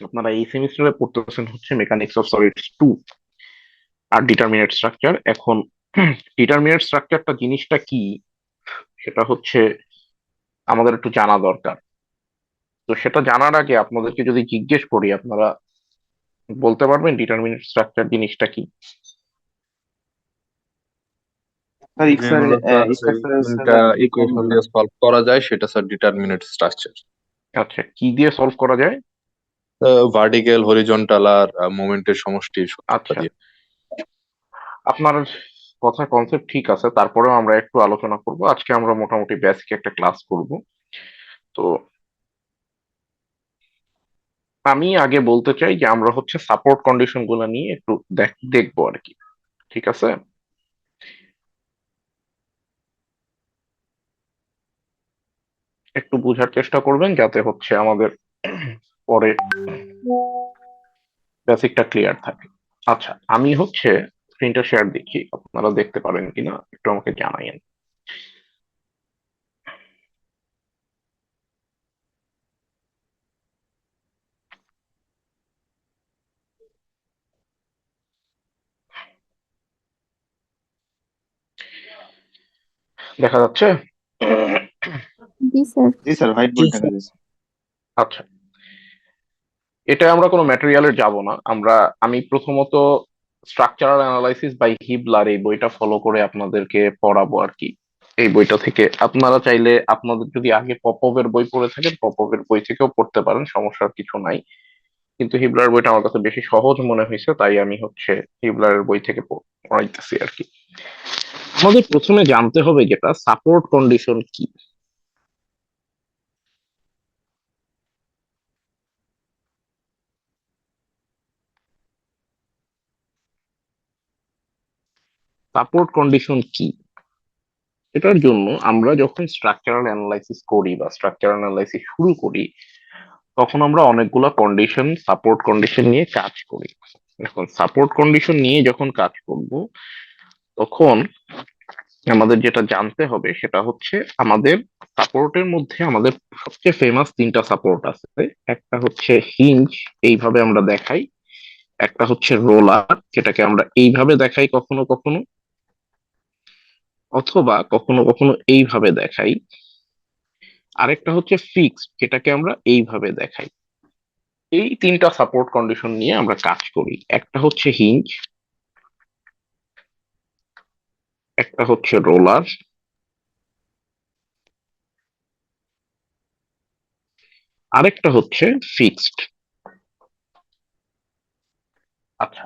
আপনারা এই সেমিস্টারে পড়তেছেন হচ্ছে মেকানিক্স অফ সলিডস 2 আর ডিটারমিনেট স্ট্রাকচার। এখন ডিটারমিনেট স্ট্রাকচারটা জিনিসটা কি সেটা হচ্ছে আমাদের একটু জানা দরকার। তো সেটা জানার আগে আপনাদেরকে যদি জিজ্ঞেস করি, আপনারা বলতে পারবেন ডিটারমিনেট স্ট্রাকচার জিনিসটা কি? স্যার যেন হলো স্যার তিনটা বিকম ইকুয়েশন বললাম। দিয়ে সলভ করা যায় সেটা স্যার ডিটারমিনেট স্ট্রাকচার। আচ্ছা, কি দিয়ে সলভ করা যায়? ভার্টিক্যাল, হরিজন্টাল আর মোমেন্টের সমষ্টির সূত্রটা আচ্ছা, দিয়ে। আপনার কথা কনসেপ্ট ঠিক আছে, তারপরেও আমরা একটু আলোচনা করব। আজকে আমরা মোটামুটি বেসিক একটা ক্লাস করব। তো আমি আগে বলতে চাই যে আমরা হচ্ছে সাপোর্ট কন্ডিশন গুলো নিয়ে একটু দেখবো আর কি। ঠিক আছে? একটু বোঝার চেষ্টা করবেন যাতে হচ্ছে আমাদের পরে বেসিকটা ক্লিয়ার থাকে। আচ্ছা, আমি হচ্ছে স্ক্রিনটা শেয়ার দিচ্ছি, আপনারা দেখতে পারেন কিনা একটু আমাকে জানাইন। দেখা যাচ্ছে? জি স্যার। জি স্যার, হোয়াইট জি বোর্ড দেখা স্যার। যাচ্ছে। আচ্ছা, এটা আমরা কোনো ম্যাটেরিয়ালে যাব না। আমি প্রথমত স্ট্রাকচারাল অ্যানালাইসিস বাই হিবলার এই বইটা ফলো করে আপনাদেরকে পড়াবো আর কি। এই বইটা থেকে আপনারা চাইলে, আপনাদের যদি আগে পপবের বই পড়ে থাকেন পপবের বই থেকেও পড়তে পারেন, সমস্যার কিছু নাই। কিন্তু হিবলার বইটা আমার কাছে বেশি সহজ মনে হয়েছে, তাই আমি হচ্ছে হিবলারের বই থেকে পড়াইতেছি আর কি। আমাদের প্রথমে জানতে হবে যেটা সাপোর্ট কন্ডিশন কি। সাপোর্ট কন্ডিশন কি, এটার জন্য আমরা যখন স্ট্রাকচারাল অ্যানালাইসিস করি বা স্ট্রাকচারাল অ্যানালাইসিস শুরু করি, তখন আমরা অনেকগুলা কন্ডিশন, সাপোর্ট কন্ডিশন নিয়ে কাজ করি। এখন সাপোর্ট কন্ডিশন নিয়ে যখন কাজ করব, তখন আমাদের যেটা জানতে হবে সেটা হচ্ছে আমাদের সাপোর্টের মধ্যে আমাদের সবচেয়ে ফেমাস তিনটা সাপোর্ট আছে। একটা হচ্ছে হিঞ্জ, এইভাবে আমরা দেখাই। একটা হচ্ছে রোলার, যেটাকে আমরা এইভাবে দেখাই কখনো কখনো, অথবা কখনো কখনো এইভাবে দেখাই। আরেকটা হচ্ছে ফিক্সড, যেটাকে আমরা এইভাবে দেখাই। এই তিনটা সাপোর্ট কন্ডিশন নিয়ে আমরা কাজ করি। একটা হচ্ছে হিঞ্জ, একটা হচ্ছে রোলার, আরেকটা হচ্ছে ফিক্সড। আচ্ছা,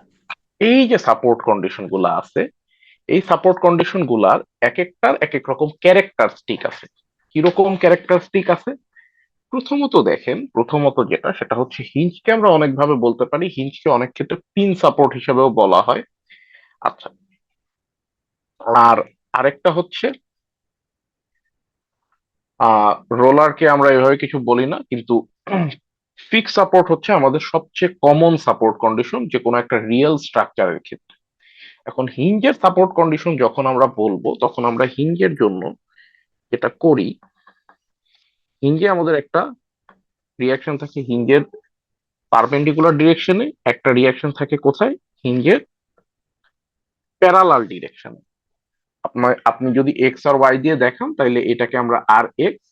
এই যে সাপোর্ট কন্ডিশন গুলা আছে, এই সাপোর্ট কন্ডিশন গুলার এক একটার এক এক রকম ক্যারেক্টারিস্টিক আছে। কিরকম ক্যারেক্টারিস্টিক আছে? প্রথমত দেখেন, প্রথমত যেটা সেটা হচ্ছে হিঞ্জকে আমরা অনেকভাবে বলতে পারি, হিঞ্জকে অনেক ক্ষেত্রে পিন সাপোর্ট হিসেবেও বলা হয়। আচ্ছা, আর আরেকটা হচ্ছে রোলারকে আমরা এভাবে কিছু বলি না, কিন্তু ফিক্স সাপোর্ট হচ্ছে আমাদের সবচেয়ে কমন সাপোর্ট কন্ডিশন যে কোনো একটা রিয়েল স্ট্রাকচারের ক্ষেত্রে। এখন হিঞ্জের সাপোর্ট কন্ডিশন যখন আমরা বলবো, তখন আমরা হিঞ্জের জন্য যেটা করি, হিঞ্জে আমাদের একটা রিয়াকশন থাকে হিঞ্জের পারপেন্ডিকুলার ডিরেকশনে, একটা রিয়াকশন থাকে কোথায়, হিঞ্জের প্যারালাল ডিরেকশনে। আপনি যদি এক্স আর ওয়াই দিয়ে দেখান তাহলে এটাকে আমরা আর এক্স,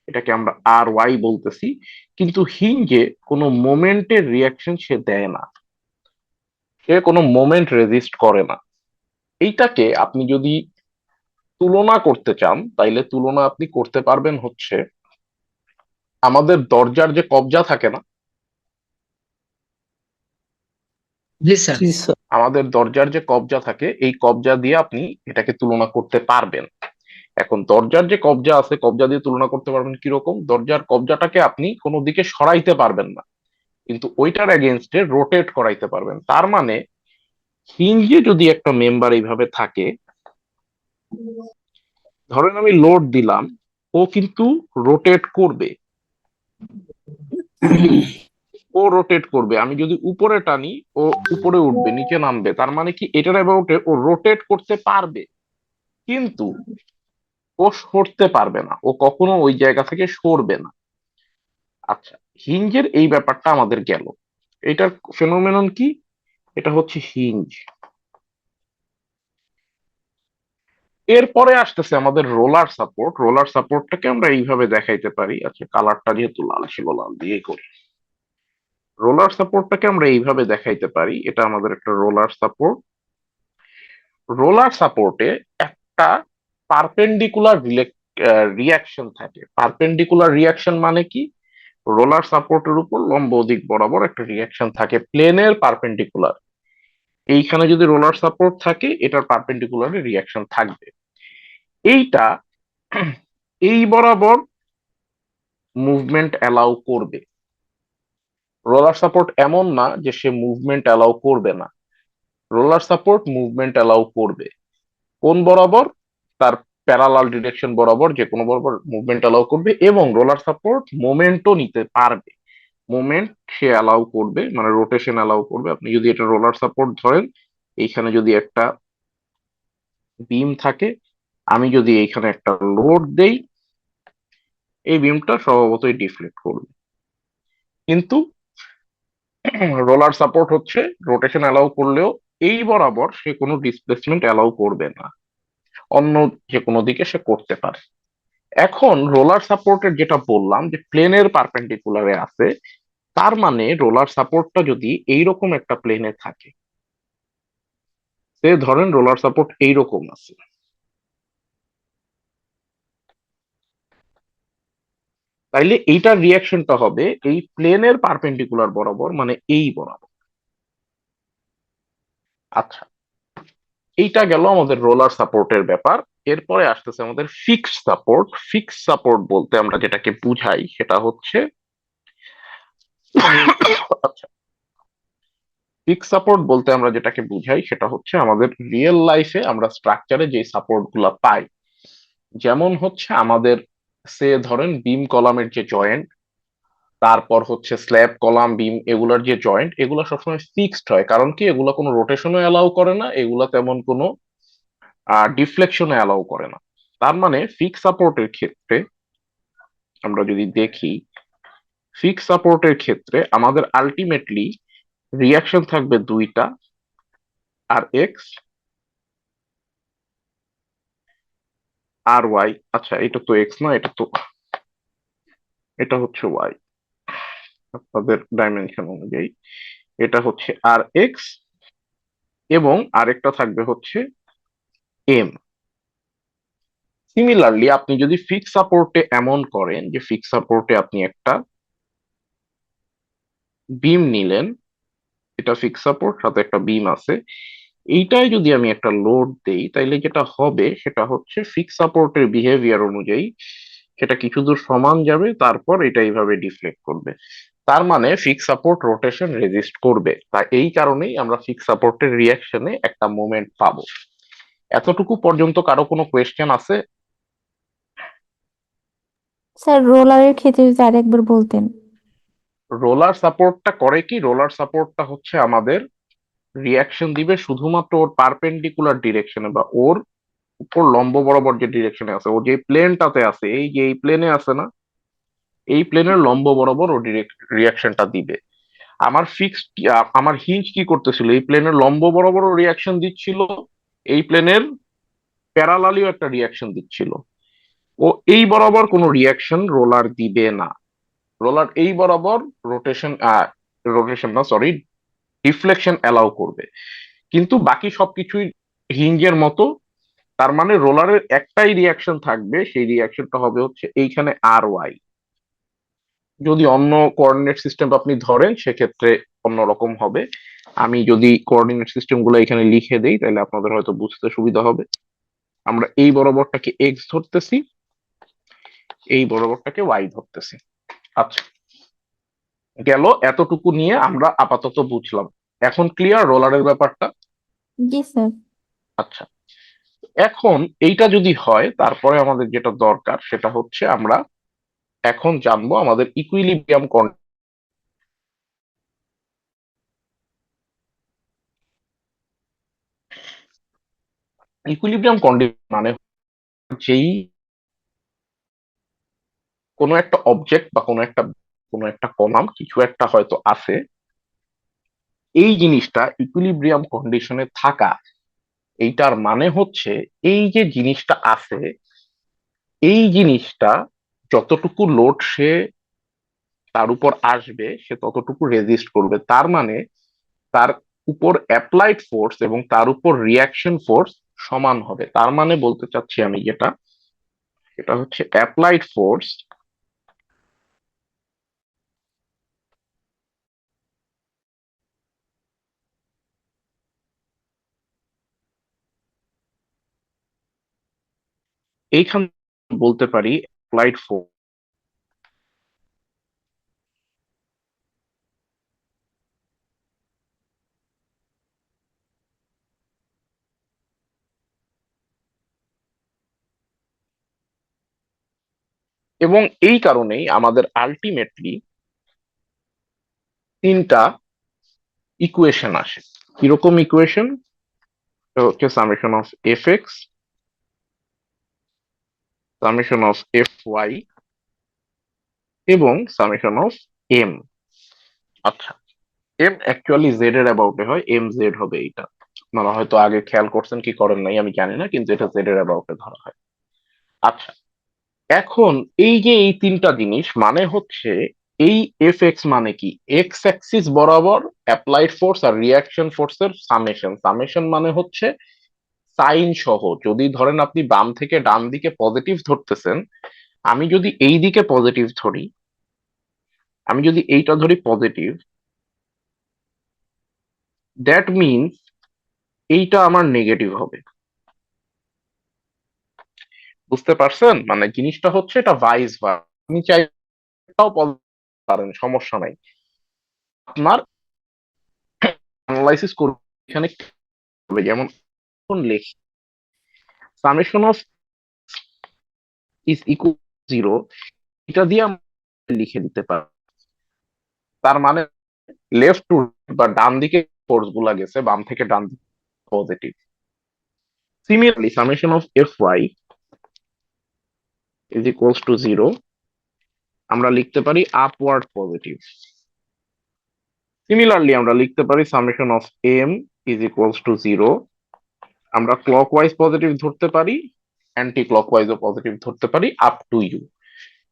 এটাকে আমরা আর ওয়াই বলতেছি। কিন্তু হিঞ্জে কোনো মোমেন্টের রিয়াকশন সে দেয় না, সে কোনো মোমেন্ট রেজিস্ট করে না। এইটাকে আপনি যদি তুলনা করতে চান তাইলে তুলনা আপনি করতে পারবেন হচ্ছে আমাদের দরজার যে কবজা থাকে না, জি স্যার। জি স্যার। আমাদের দরজার যে কবজা থাকে এই কবজা দিয়ে আপনি এটাকে তুলনা করতে পারবেন। এখন দরজার যে কবজা আছে, কবজা দিয়ে তুলনা করতে পারবেন কিরকম? দরজার কবজাটাকে আপনি কোনো দিকে সরাইতে পারবেন না, কিন্তু ওইটার এগেনস্টে রোটেট করাইতে পারবেন। তার মানে হিঞ্জে যদি একটা মেম্বার এইভাবে থাকে, ধরেন আমি লোড দিলাম, ও কিন্তু রোটেট করবে, ও রোটেট করবে। আমি যদি উপরে টানি, ও উপরে উঠবে, নিচে নামবে। তার মানে কি, এটার অ্যাবাউটে ও রোটেট করতে পারবে, কিন্তু ও সরতে পারবে না, ও কখনো ওই জায়গা থেকে সরবে না। আচ্ছা, হিঞ্জের এই ব্যাপারটা আমাদের গেল। এটার ফেনোমেনন কি? এটা হচ্ছে হিঞ্জ। এরপরে আসতেছে আমাদের রোলার সাপোর্ট। রোলার সাপোর্টটাকে আমরা এইভাবে দেখাইতে পারি। আচ্ছা, কালারটা যেহেতু লাল ছিল, লাল দিয়ে করি। রোলার সাপোর্টটাকে আমরা এইভাবে দেখাইতে পারি, এটা আমাদের একটা রোলার সাপোর্ট। রোলার সাপোর্টে একটা পারপেন্ডিকুলার রিয়াকশন থাকে। পারপেন্ডিকুলার রিয়াকশন মানে কি? রোলার সাপোর্টের উপর লম্ব দিক বরাবর একটা রিয়াকশন থাকে প্লেনের পারপেন্ডিকুলার। এইখানে যদি রোলার সাপোর্ট থাকে, এটার পারপেন্ডিকুলার রিয়াকশন থাকবে। এইটা এই বরাবর মুভমেন্ট অ্যালাউ করবে। রোলার সাপোর্ট এমন না যে সে মুভমেন্ট অ্যালাউ করবে না। রোলার সাপোর্ট মুভমেন্ট অ্যালাউ করবে। কোন বরাবর? তার প্যারালাল ডিরেকশন বরাবর, যে কোনো বরাবর মুভমেন্ট অ্যালাউ করবে, এবং রোলার সাপোর্ট মোমেন্টও নিতে পারবে। মোমেন্ট সে অ্যালাউ করবে, মানে রোটেশন অ্যালাউ করবে। আপনি যদি এটা রোলার সাপোর্ট ধরেন, এইখানে যদি একটা বিম থাকে, আমি যদি এইখানে একটা লোড দেই, এই বিমটা স্বভাবতই ডিফ্লেক্ট করবে। কিন্তু রোলার সাপোর্ট হচ্ছে রোটেশন অ্যালাউ করলেও এই বরাবর সে কোনো ডিসপ্লেসমেন্ট অ্যালাউ করবে না, অন্য যে কোনো দিকে সে করতে পারে। এখন রোলার সাপোর্টের যেটা বললাম যে প্লেনের পারপেন্ডিকুলারে আছে, তার মানে রোলার সাপোর্টটা যদি এইরকম একটা প্লেনে থাকে, সে ধরেন রোলার সাপোর্ট এইরকম আছে, তাইলে এইটার রিয়াকশনটা হবে এই প্লেনের পারপেন্ডিকুলার বরাবর, মানে এই বরাবর। আচ্ছা, এইটা গেল আমাদের রোলার সাপোর্টের ব্যাপার। এরপরে আসতেছে আমাদের ফিক্সড সাপোর্ট। ফিক্সড সাপোর্ট বলতে আমরা যেটাকে বুঝাই সেটা হচ্ছে আচ্ছা, ফিক্সড সাপোর্ট বলতে আমরা যেটাকে বুঝাই সেটা হচ্ছে আমাদের রিয়েল লাইফে আমরা স্ট্রাকচারে যে সাপোর্ট গুলা পাই। যেমন হচ্ছে আমাদের, সে ধরেন বিম কলামের যে জয়েন্ট, তারপর হচ্ছে স্ল্যাব কলাম বিম, এগুলার যে জয়েন্ট, এগুলো সবসময় ফিক্সড হয়। কারণ কি? এগুলা কোনো রোটেশনও অ্যালাউ করে না, এগুলা তেমন কোনো ডিফ্লেকশনে অ্যালাউ করে না। তার মানে ফিক্স সাপোর্টের ক্ষেত্রে আমরা যদি দেখি, ফিক্স সাপোর্টের ক্ষেত্রে আমাদের আলটিমেটলি রিয়াকশন থাকবে দুইটা, আর এক্স আর ওয়াই। আচ্ছা, এটা তো এক্স না, এটা হচ্ছে ওয়াই আপনাদের ডাইমেনশন অনুযায়ী। এটা হচ্ছে আর এক্স, এবং আরেকটা থাকবে হচ্ছে এম। সিমিলারলি আপনি যদি ফিক্স সাপোর্টে এমন করেন যে ফিক্স সাপোর্টে আপনি একটা বিম নিলেন, এটা ফিক্স সাপোর্ট, সাথে একটা বিম আছে, এইটাই যদি আমি একটা লোড দেই, তাইলে যেটা হবে সেটা হচ্ছে ফিক্স সাপোর্টের বিহেভিয়ার অনুযায়ী সেটা কিছু দূর সমান যাবে, তারপর এটা এইভাবে ডিফ্লেক্ট করবে। তার মানে ফিক্স সাপোর্ট রোটেশন রেজিস্ট করবে। তাই এই কারণেই আমরা ফিক্স সাপোর্টের রিয়াকশনে একটা মোমেন্ট পাবো। এতটুকু পর্যন্ত কারো কোনো কোয়েশ্চেন আছে? স্যার রোলারের ক্ষেত্রে যদি আরেকবার বলতেন। রোলার সাপোর্টটা করে কি? রোলার সাপোর্টটা হচ্ছে আমাদের রিয়াকশন দিবে শুধুমাত্র ওর পারপেন্ডিকুলার ডিরেকশনে, বা ওর উপর লম্ব বরাবর যে ডিরেকশনে আছে, ও যে প্লেনটাতে আছে, এই যে এই প্লেনে আছে না, এই প্লেনের লম্ব বরাবর ও ডিরেক্ট রিয়াকশনটা দিবে। আমার ফিক্সড, আমার হিঞ্জ কি করতেছিল? এই প্লেনের লম্ব বরাবর রিয়াকশন দিচ্ছিল, এই প্লেনের প্যারালালিও একটা রিয়াকশন দিচ্ছিল। ও এই বরাবর কোনো রিয়াকশন রোলার দিবে না। রোলার এই বরাবর রোটেশন, রোটেশন না সরি, ডিফ্লেকশন অ্যালাউ করবে, কিন্তু বাকি সবকিছুই হিঞ্জের মতো। তার মানে রোলারের একটাই রিয়াকশন থাকবে, সেই রিয়াকশনটা হবে হচ্ছে এইখানে আর ওয়াই। যদি অন্য কোঅর্ডিনেট সিস্টেম আপনি ধরেন সেক্ষেত্রে অন্যরকম হবে। আমি যদি কোঅর্ডিনেট সিস্টেম গুলো এখানে লিখে দেই, তাহলে আপনাদের হয়তো বুঝতে সুবিধা হবে। আমরা এই বরাবরটাকে এক্স ধরতেছি, এই বরাবরটাকে ওয়াই ধরতেছি। আচ্ছা, গেল। এতটুকু নিয়ে আমরা আপাতত বুঝলাম। এখন ক্লিয়ার রোলারের ব্যাপারটা? জি স্যার। আচ্ছা, এখন এইটা যদি হয়, তারপরে আমাদের যেটা দরকার সেটা হচ্ছে আমরা এখন জানবো আমাদের ইকুইলিব্রিয়াম ইকুইলিব্রিয়াম কন্ডিশন মানে যেই কোনো একটা অবজেক্ট বা কোনো একটা কোনো একটা কলাম কিছু একটা হয়তো আছে, এই জিনিসটা ইকুইলিব্রিয়াম কন্ডিশনে থাকা, এইটার মানে হচ্ছে এই যে জিনিসটা আছে, এই জিনিসটা যতটুকু লোড সে তার উপর আসবে সে ততটুকু রেজিস্ট করবে। তার মানে তার উপর অ্যাপ্লাইড ফোর্স এবং তার উপর রিয়াকশন ফোর্স সমান হবে। তার মানে বলতে চাচ্ছি আমি যেটা, এটা হচ্ছে অ্যাপ্লাইড ফোর্স এইখান বলতে পারি অ্যাপ্লাইড ফোর্স এবং এই কারণেই আমাদের আলটিমেটলি তিনটা ইকুয়েশন আসে। কিরকম ইকুয়েশন? হচ্ছে summation of F X, summation of F Y এবং সামেশন অফ এম। আচ্ছা, এম অ্যাকচুয়ালি জেড এর অ্যাবাউটে হয়, এম জেড হবে এইটা। আপনারা হয়তো আগে খেয়াল করছেন কি করেন নাই আমি জানি না, কিন্তু এটা জেড এর অ্যাবাউটে ধরা হয়। আচ্ছা, এখন এই যে এই তিনটা জিনিস মানে হচ্ছে এই এফ এক্স মানে কি, এক্স অ্যাক্সিস বরাবর অ্যাপ্লাইড ফোর্স আর রিয়াকশন ফোর্সের সামেশন। সামেশন মানে হচ্ছে সাইন সহ। যদি ধরেন আপনি বাম থেকে ডান দিকে পজিটিভ ধরতেছেন, আমি যদি এই দিকে পজিটিভ ধরি, আমি যদি এইটা ধরি পজিটিভ, দ্যাট মিনস এইটা আমার নেগেটিভ হবে। বুঝতে পারছেন? মানে জিনিসটা হচ্ছে এটা ভাইস ভার্সা। আপনি চাইলেও বলতে পারেন, সমস্যা নাই। আপনার অ্যানালাইসিস করবে এখানে কি হবে, যেমন এখন লিখি summation of is equal zero, এটা দিয়ে আমরা লিখে দিতে পারি। তার মানে লেফট টু বা ডান দিকে ফোর্স গুলা গেছে বাম থেকে ডান দিকে positive. Similarly summation of F Y is equals to zero, আমরা লিখতে পারি আপওয়ার্ড পজিটিভ। সিমিলারলি আমরা লিখতে পারি summation of M is equals to zero, আমরা ক্লকওয়াইজ পজিটিভ ধরতে পারি, অ্যান্টি ক্লকওয়াইজও পজিটিভ ধরতে পারি, আপ টু ইউ।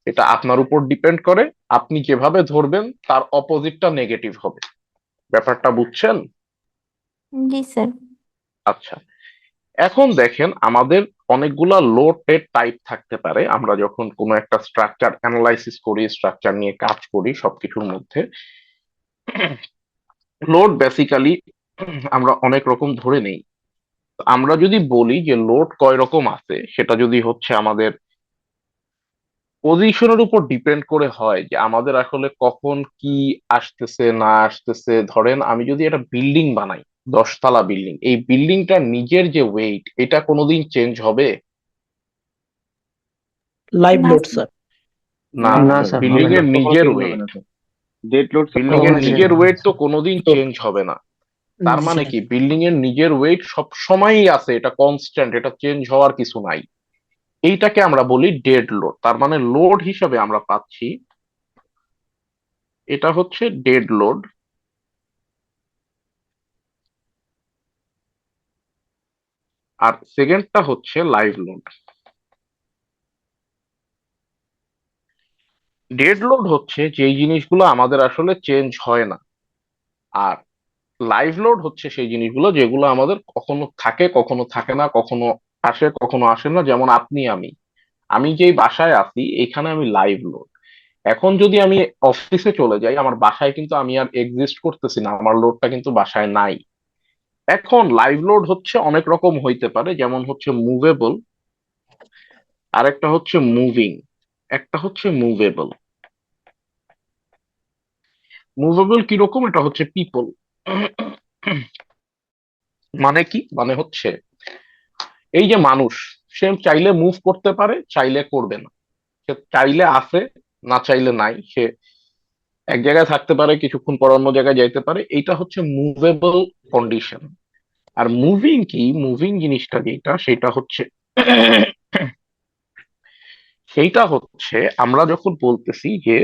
এটা আপনার উপর ডিপেন্ড করে, আপনি যেভাবে ধরবেন তার অপোজিটটা নেগেটিভ হবে। ব্যাপারটা বুঝছেন? জি স্যার। আচ্ছা, এখন দেখেন আমাদের অনেকগুলা লোডের টাইপ থাকতে পারে। আমরা যখন কোনো একটা স্ট্রাকচার অ্যানালাইসিস করি, স্ট্রাকচার নিয়ে কাজ করি, সবকিছুর মধ্যে লোড বেসিক্যালি আমরা অনেক রকম ধরে নেই। আমরা যদি বলি যে লোড কয় রকম আছে, সেটা যদি হচ্ছে আমাদের পজিশনের উপর ডিপেন্ড করে হয় যে আমাদের আসলে কখন কি আসতেছে না আসতেছে। ধরেন আমি যদি একটা বিল্ডিং বানাই, 10 তলা বিল্ডিং, এই বিল্ডিংটার নিজের যে ওয়েট, এটা কোনোদিন চেঞ্জ হবে লাইভ না লোড স্যার। স্যার। না? না না স্যার, বিল্ডিং হবে এর না, নিজের কখনো চেঞ্জ হবে ওয়েট, না স্যার। ডেড লোড বিল্ডিং এর কখনো কখনো চেঞ্জ নিজের চেঞ্জ হবে হবে ওয়েট না তো স্যার। কোনোদিন তো চেঞ্জ হবে না। তার জি মানে স্যার। কি বিল্ডিং এর নিজের ওয়েট সব সময়ই আছে, এটা কনস্ট্যান্ট, এটা চেঞ্জ হওয়ার কিছু নাই। এইটাকে আমরা বলি ডেড লোড। তার মানে লোড হিসাবে আমরা পাচ্ছি, এটা হচ্ছে ডেড লোড। আর সেকেন্ডটা হচ্ছে লাইভ লোড। ডেড লোড হচ্ছে যেই জিনিসগুলো আমাদের আসলে চেঞ্জ হয় না, আর লাইভ লোড হচ্ছে সেই জিনিসগুলো যেগুলো আমাদের কখনো থাকে কখনো থাকে না, কখনো আসে কখনো আসে না। যেমন আপনি আমি, আমি যেই বাসায় আছি এখানে আমি লাইভ লোড। এখন যদি আমি অফিসে চলে যাই, আমার বাসায় কিন্তু আমি আর এক্সিস্ট করতেছি না, আমার লোডটা কিন্তু বাসায় নাই। এখন লাইভ লোড হচ্ছে অনেক রকম হইতে পারে, যেমন হচ্ছে মুভেবল, আরেকটা হচ্ছে মুভিং, একটা হচ্ছে মুভেবল। মুভেবল কিরকম? এটা হচ্ছে পিপল। মানে কি? মানে হচ্ছে এই যে মানুষ, সে চাইলে মুভ করতে পারে, চাইলে করবে না। সে চাইলে আছে, না চাইলে নাই। সে এক জায়গায় থাকতে পারে, কিছুক্ষণ পর অন্য জায়গায় যাইতে পারে। এইটা হচ্ছে মুভেবল কন্ডিশন। আর মুভিং কি? মুভিং জিনিসটা যেটা, সেটা হচ্ছে সেইটা হচ্ছে আমরা যখন বলতেছি যে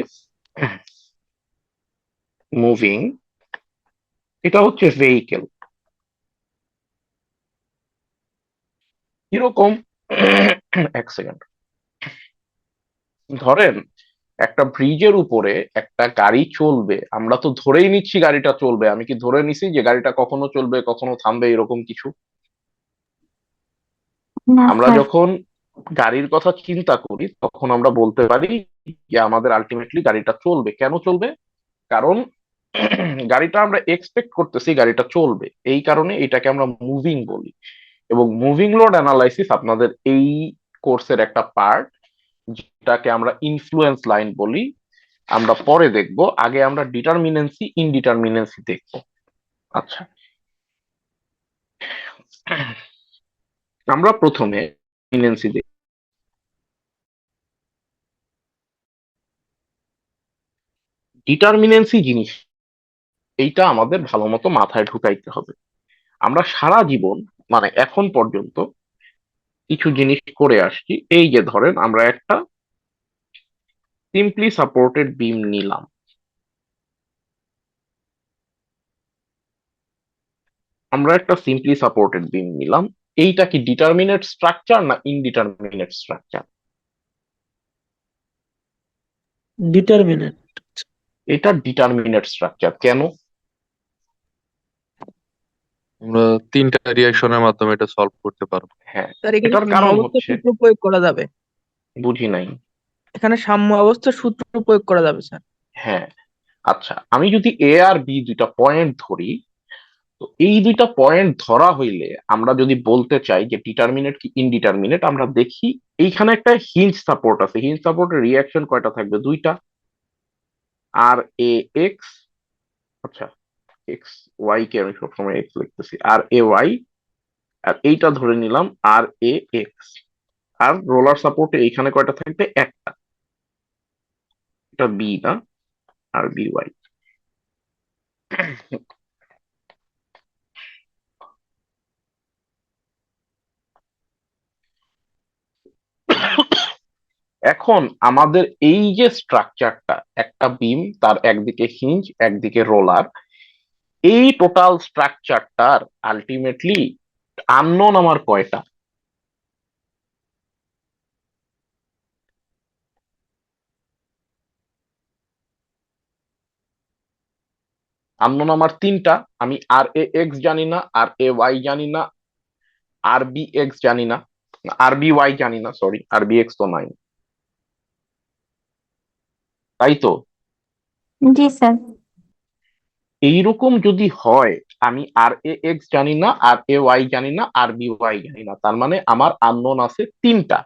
মুভিং, এটা হচ্ছে ভেহিকেল। কিরকম? এক সেকেন্ড। ধরেন একটা ব্রিজের উপরে একটা গাড়ি চলবে, আমরা তো ধরেই নিচ্ছি গাড়িটা চলবে। আমি কি ধরে নিছি যে গাড়িটা কখনো চলবে কখনো থামবে এরকম কিছু? না আমরা স্যার। যখন গাড়ির কথা চিন্তা করি তখন আমরা বলতে পারি যে আমাদের আলটিমেটলি গাড়িটা চলবে। কেন চলবে? কারণ গাড়িটা আমরা এক্সপেক্ট করতেছি গাড়িটা চলবে, এই কারণে এটাকে আমরা মুভিং বলি। এবং মুভিং লোড অ্যানালাইসিস আপনাদের এই কোর্সের একটা পার্ট, যেটাকে আমরা ইনফ্লুয়েন্স লাইন বলি। আমরা পরে দেখব, আগে আমরা ডিটারমিনেন্সি ইনডিটারমিনেন্সি দেখব। আচ্ছা, আমরা প্রথমে ডিটারমিনেন্সি দেখব। ডিটারমিনেন্সি জিনিস এইটা আমাদের ভালো মতো মাথায় ঢুকাইতে হবে। আমরা সারা জীবন, মানে এখন পর্যন্ত কিছু জিনিস করে আসছি। এই যে ধরেন আমরা একটা সিম্পলি সাপোর্টেড বিম নিলাম। আমরা একটা সিম্পলি সাপোর্টেড বিম নিলাম। এইটা কি ডিটারমিনেট স্ট্রাকচার না ইনডিটারমিনেট স্ট্রাকচার? ডিটারমিনেন্ট। এটা ডিটারমিনেট স্ট্রাকচার। কেন? আমরা 3টা রিয়াকশনের মাধ্যমে এটা সলভ করতে পারবো। হ্যাঁ, স্যার এখানে এটার সাম্য কারণ অবস্থার হচ্ছে, সূত্র প্রয়োগ করা যাবে। বুঝি নাই। এখানে সাম্য অবস্থার সূত্র প্রয়োগ করা যাবে স্যার। হ্যাঁ, আচ্ছা, আমি যদি এ আর বি দুইটা পয়েন্ট ধরি, তো এই দুইটা পয়েন্ট ধরা হইলে আমরা যদি বলতে চাই যে ডিটারমিনেট কি ইনডিটারমিনেট, আমরা দেখি এইখানে একটা হিঞ্জ সাপোর্ট আছে। হিঞ্জ সাপোর্টের রিয়াকশন কয়টা থাকবে? দুইটা। আর এ এক্স, আচ্ছা এক্স ওয়াই কে আমি সবসময় এক্স লিখতেছি, আর এ ওয়াই। আর এইটা ধরে নিলাম আর এ এক্স। আর রোলার সাপোর্টে এইখানে কয়টা থাকবে? একটা। এটা বি না, আর বি ওয়াই। এখন আমাদের এই যে স্ট্রাকচারটা, একটা বিম, তার একদিকে হিঞ্জ একদিকে রোলার, এই টোটাল স্ট্রাকচারটার আলটিমেটলি আননোন আমার কয়টা? আননোন আমার তিনটা। আমি আর এ এক্স জানি না, আর এ ওয়াই জানি না, আর বি এক্স জানি না, আর বি ওয়াই জানি না, সরি আর বি এক্স তো নাই, তাই তো? জি স্যার। এইরকম যদি হয়, আমি আর এ এক্স জানি না, আর এ ওয়াই জানি না, আর বি ওয়াই জানি না, তার মানে আমার আননোন আছে তিনটা।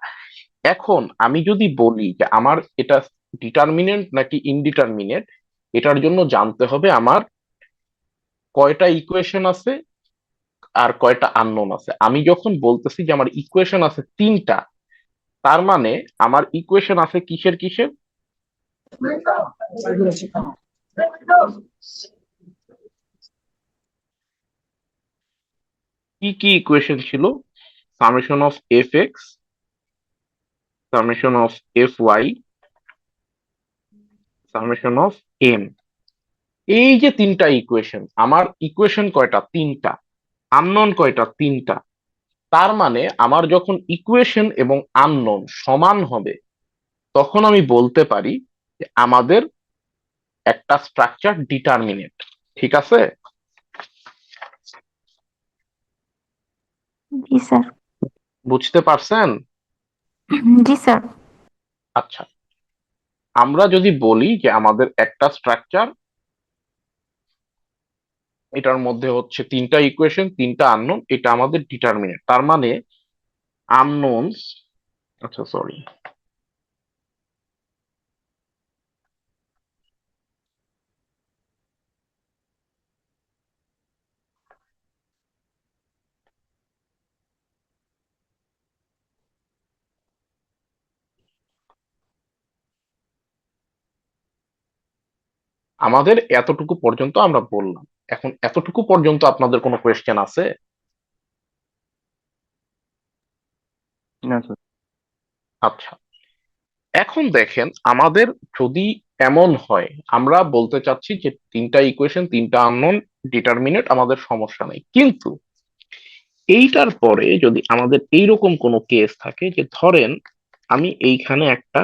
এখন আমি যদি বলি যে আমার এটা ডিটারমিনেন্ট নাকি ইনডিটারমিনেট, এটার জন্য জানতে হবে আমার কয়টা ইকুয়েশন আছে আর কয়টা আননোন আছে। আমি যখন বলতেছি যে আমার ইকুয়েশন আছে তিনটা, তার মানে আমার ইকুয়েশন আছে কিসের কিসের? কি কি ইকুয়েশন ছিল? Summation of F X, summation of F Y, summation of M. এই যে তিনটা ইকুয়েশন, আমার ইকুয়েশন কয়টা? তিনটা। আননোন কয়টা? তিনটা। তার মানে আমার যখন ইকুয়েশন এবং আননোন সমান হবে, তখন আমি বলতে পারি যে আমাদের একটা স্ট্রাকচার ডিটারমিনেট। ঠিক আছে? জি স্যার। বুঝতে পারছেন? জি স্যার। আচ্ছা, আমরা যদি বলি যে আমাদের একটা স্ট্রাকচার, এটার মধ্যে হচ্ছে তিনটা ইকুয়েশন তিনটা আননোন, এটা আমাদের ডিটারমিনেট। তার মানে আননোনস, আচ্ছা সরি, আমাদের এতটুকু পর্যন্ত আমরা বললাম। এখন এতটুকু পর্যন্ত আপনাদের কোনো কোয়েশ্চেন আছে? না স্যার। আচ্ছা, এখন দেখেন আমাদের যদি এমন হয়, আমরা বলতে চাচ্ছি যে তিনটা ইকুয়েশন, তিনটা আননোন, ডিটারমিনেট, আমাদের সমস্যা নেই, কিন্তু এইটার পরে যদি আমাদের এইরকম কোনো কেস থাকে যে ধরেন আমি এইখানে একটা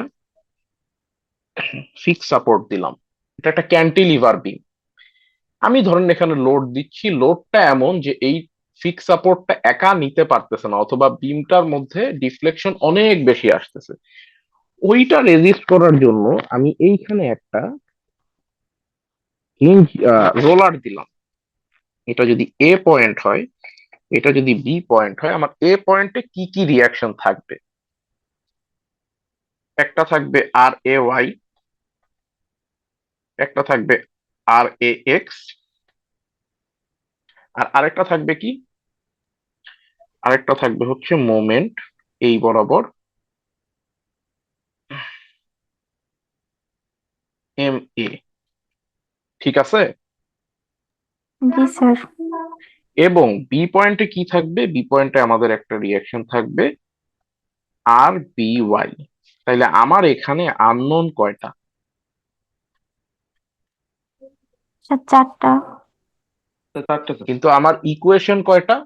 ফিক্স সাপোর্ট দিলাম, এটা একটা ক্যান্টিলিভার বিম, আমি ধরেন এখানে লোড দিচ্ছি, লোডটা এমন যে এই ফিক্স সাপোর্টটা একা নিতে পারতেছে না, অথবা বিমটার মধ্যে ডিফ্লেকশন অনেক বেশি আসতেছে, ওইটা রেজিস্ট করার জন্য আমি এইখানে একটা হিঞ্জ রোলার দিলাম। এটা যদি এ পয়েন্ট হয়, এটা যদি বি পয়েন্ট হয়, আমার এ পয়েন্টে কি কি রিয়াকশন থাকবে? একটা থাকবে আর এ ওয়াই, একটা থাকবে আর এ এক্স, আর আরেকটা থাকবে কি, আরেকটা থাকবে হচ্ছে মোমেন্ট এই বরাবর এম এ। ঠিক আছে? জি স্যার। এবং বি পয়েন্টে কি থাকবে? বি পয়েন্টে আমাদের একটা রিয়াকশন থাকবে আর বি ওয়াই। তাইলে আমার এখানে আননোন কয়টা? স্যার চারটা। কিন্তু আমার ইকুয়েশন কয়টা?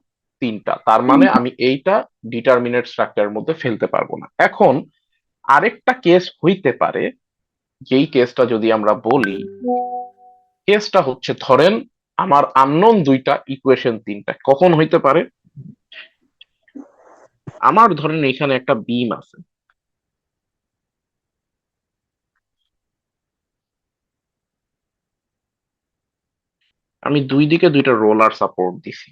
তিনটা। তার মানে তিনটা। আমি এইটা ডিটারমিনেট স্ট্রাকচারের মধ্যে ফেলতে পারবো না। এখন আরেকটা কেস হইতে পারে, যেই কেসটা যদি আমরা বলি, কেসটা হচ্ছে ধরেন আমার আননোন দুইটা, ইকুয়েশন তিনটা। কখন হইতে পারে? আমার ধরেন এখানে একটা বিম আছে, আমি দুই দিকে দুইটা রোলার সাপোর্ট দিছি,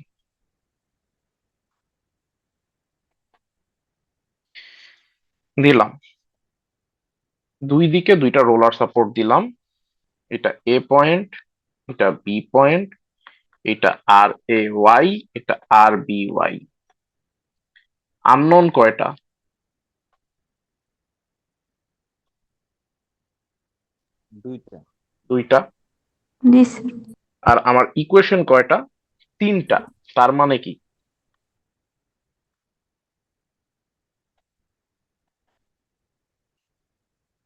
দিলাম দুই দিকে দুইটা রোলার সাপোর্ট দিলাম, এটা এ পয়েন্ট, এটা বি পয়েন্ট, এটা আর এ ওয়াই, এটা আর বি ওয়াই। আননোন কয়টা? দুইটা। জি স্যার। আর আমার ইকুয়েশন কয়টা? তিনটা। তার মানে কি,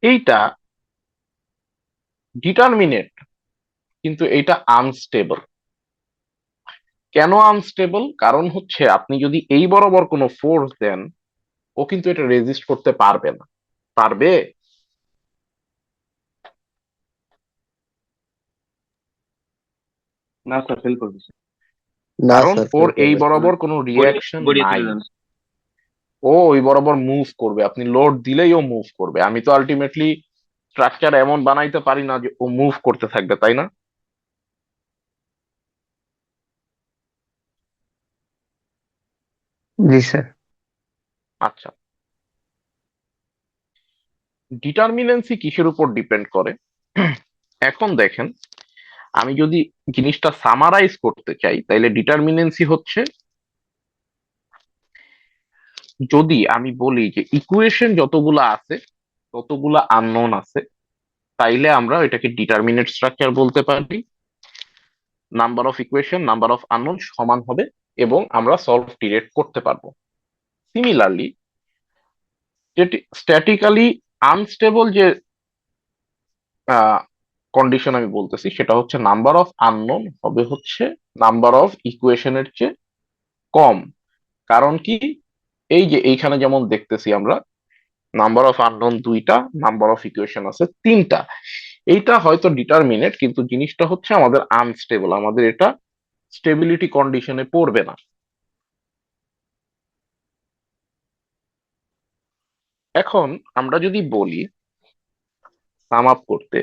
এইটা ডিটারমিনেট, কিন্তু এটা আনস্টেবল। কেন আনস্টেবল? কারণ হচ্ছে আপনি যদি এই বরাবর কোনো ফোর্স দেন, ও কিন্তু এটা রেজিস্ট করতে পারবে না। পারবে? না স্যার, ফেল করবে স্যার। না কারণ স্যার, ওর ফেল এই করবে। বরাবর কোনো রিয়াকশন গড়িয়ে নাই, চলে যাবে। ও ওই বরাবর মুভ করবে, আপনি লোড দিলেই ও মুভ করবে। আমি তো আলটিমেটলি স্ট্রাকচার এমন বানাইতে পারি না যে ও মুভ করতে থাকবে, তাই না? জি স্যার। আচ্ছা, ডিটারমিনেন্সি কিসের উপর ডিপেন্ড করে? এখন দেখেন, আমি যদি জিনিসটা সামারাইজ করতে চাই, তাইলে ডিটারমিনেন্সি হচ্ছে, যদি আমি বলি যে ইকুয়েশন যতগুলা আছে ততগুলা আননোন আছে, তাইলে আমরা এটাকে ডিটারমিনেট স্ট্রাকচার বলতে পারি। Number of equation number of unknown সমান হবে, এবং আমরা সলভ ডিরেক্ট করতে পারবো। সিমিলারলি স্ট্যাটিক্যালি আনস্টেবল যে কন্ডিশন আমি বলতেছি, সেটা হচ্ছে নাম্বার অফ আননোন হবে হচ্ছে নাম্বার অফ ইকুয়েশনের চেয়ে কম। কারণ কি, এই যে এইখানে যেমন দেখতেছি আমরা, নাম্বার অফ আননোন দুইটা, নাম্বার অফ ইকুয়েশন আছে তিনটা। এইটা হয়তো ডিটারমিনেট, কিন্তু জিনিসটা হচ্ছে আমাদের আনস্টেবল, আমাদের এটা স্টেবিলিটি কন্ডিশনে পড়বে না। এখন আমরা যদি বলি, সাম আপ করতে,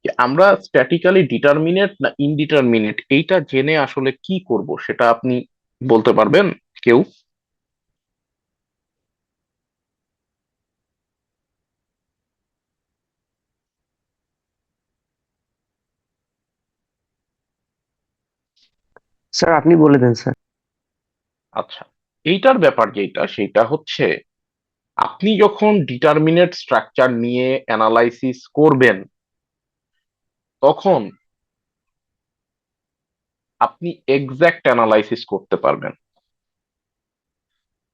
যে আমরা স্ট্যাটিক্যালি ডিটারমিনেট না ইনডিটারমিনেট, এইটা জেনে আসলে কি করব সেটা আপনি বলতে পারবেন কেউ? স্যার আপনি বলে দেন স্যার। আচ্ছা, এইটার ব্যাপার যেটা, সেটা হচ্ছে আপনি যখন ডিটারমিনেট স্ট্রাকচার নিয়ে অ্যানালাইসিস করবেন, তখন আপনি এক্সাক্ট অ্যানালাইসিস করতে পারবেন।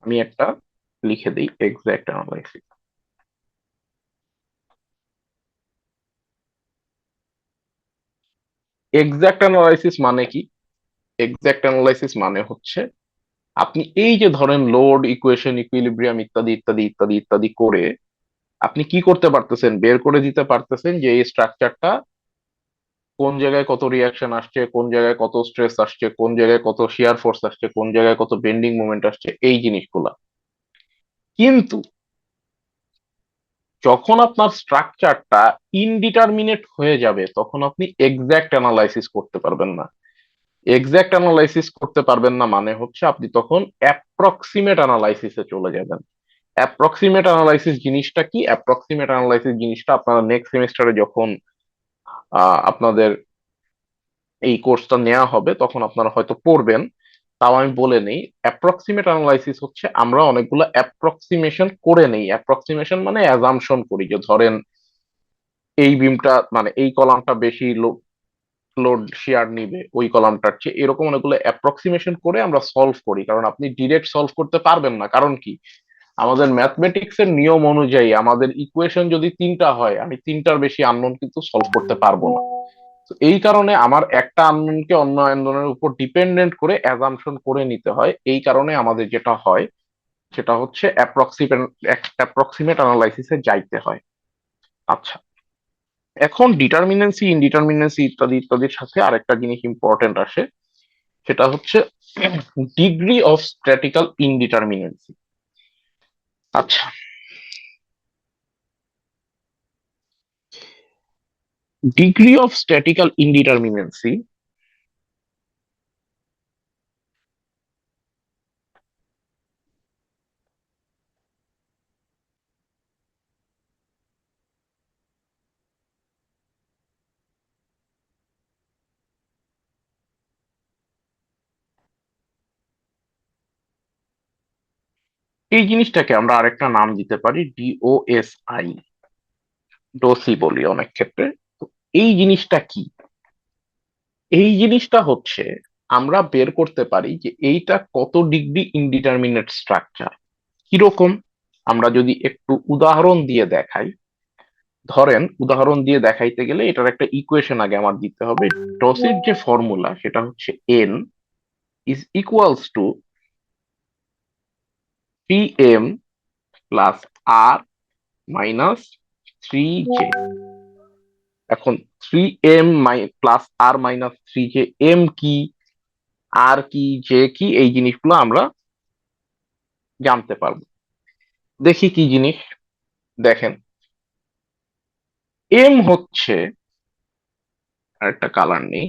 আমি একটা লিখে দিই, এক্সাক্ট অ্যানালাইসিস। এক্সাক্ট অ্যানালাইসিস মানে কি? এক্সাক্ট অ্যানালাইসিস মানে হচ্ছে আপনি এই যে ধরেন লোড, ইকুয়েশন, ইকুইলিব্রিয়াম ইত্যাদি ইত্যাদি ইত্যাদি ইত্যাদি করে আপনি কি করতে পারতেছেন, বের করে দিতে পারতেছেন যে এই স্ট্রাকচারটা কোন জায়গায় কত রিয়াকশন আসছে, কোন জায়গায় কত স্ট্রেস আসছে, কোন জায়গায় কত শিয়ার ফোর্স আসছে, কোন জায়গায় কত বেন্ডিং মোমেন্ট আসছে, এই জিনিসগুলা। কিন্তু যখন আপনার স্ট্রাকচারটা ইনডিটারমিনেট হয়ে যাবে তখন আপনি এক্সাক্ট অ্যানালাইসিস করতে পারবেন না। এক্সাক্ট অ্যানালাইসিস করতে পারবেন না মানে হচ্ছে আপনি তখন অ্যাপ্রক্সিমেট অ্যানালাইসিসে চলে যাবেন। অ্যাপ্রক্সিমেট অ্যানালাইসিস জিনিসটা কি? অ্যাপ্রক্সিমেট অ্যানালাইসিস জিনিসটা আপনারা নেক্সট সেমিস্টারে যখন আপনাদের এই কোর্সটা নেওয়া হবে তখন আপনারা হয়তো পড়বেন। তাও আমি বলে নেই, অ্যাপ্রক্সিমেট অ্যানালাইসিস হচ্ছে আমরা অনেকগুলো অ্যাপ্রক্সিমেশন করে নেই। অ্যাপ্রক্সিমেশন মানে অ্যাজাম্পশন করি যে ধরেন এই বিমটা মানে এই কলামটা বেশি লোড শেয়ার নিবে ওই কলামটার চেয়ে, এরকম অনেকগুলো অ্যাপ্রক্সিমেশন করে আমরা সলভ করি। কারণ আপনি ডিরেক্ট সলভ করতে পারবেন না, কারণ কি আমাদের ম্যাথমেটিক্স এর নিয়ম অনুযায়ী আমাদের ইকুয়েশন যদি 3টা হয় আমি 3টার বেশি আননোন কিন্তু সলভ করতে পারবো না। তো এই কারণে আমার একটা আননোনকে অন্য আননোনের উপর ডিপেন্ডেন্ট করে অ্যাজাম্পশন করে নিতে হয়। এই কারণে আমাদের যেটা হয় সেটা হচ্ছে অ্যাপ্রক্সিমেট অ্যানালাইসিসে যাইতে হয়। আচ্ছা, এখন ডিটারমিনেন্সি, ইনডিটারমিনেন্সি ইত্যাদি ইত্যাদির সাথে আরেকটা জিনিস ইম্পর্টেন্ট আসে, সেটা হচ্ছে ডিগ্রি অফ স্ট্যাটিক্যাল ইনডিটারমিনেন্সি। আচ্ছা, ডিগ্রি অফ স্ট্যাটিক্যাল ইনডিটারমিনেন্সি এই জিনিসটাকে আমরা আরেকটা নাম দিতে পারি ডিওএসআই, ডোসি বলি অনেক ক্ষেত্রে। তো এই জিনিসটা কি? এই জিনিসটা হচ্ছে আমরা বের করতে পারি যে এইটা কত ডিগ্রি ইনডিটারমিনেট স্ট্রাকচার। কিরকম? আমরা যদি একটু উদাহরণ দিয়ে দেখাই, ধরেন উদাহরণ দিয়ে দেখাইতে গেলে এটার একটা ইকুয়েশন আগে আমার দিতে হবে। ডসের যে ফর্মুলা সেটা হচ্ছে N is equals to 3m plus R minus 3j। এখন 3m plus R minus 3j, M কি, আর কি, জে কি, এই জিনিসগুলো আমরা জানতে পারবো। দেখি কি জিনিস। দেখেন, এম হচ্ছে, আরেকটা কালার নেই,